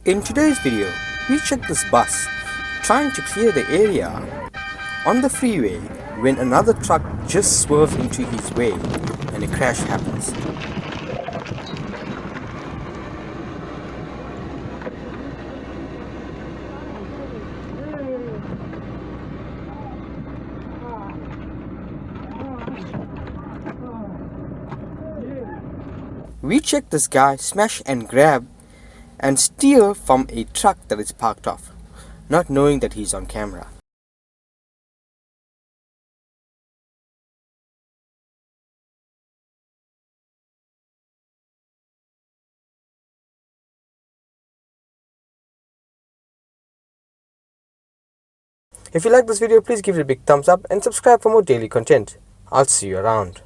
In today's video, we check this bus trying to clear the area on the freeway when another truck just swerves into his way and a crash happens. We check this guy smash and grab and steal from a truck that is parked off, not knowing that he's on camera. If you like this video, please give it a big thumbs up and subscribe for more daily content. I'll see you around.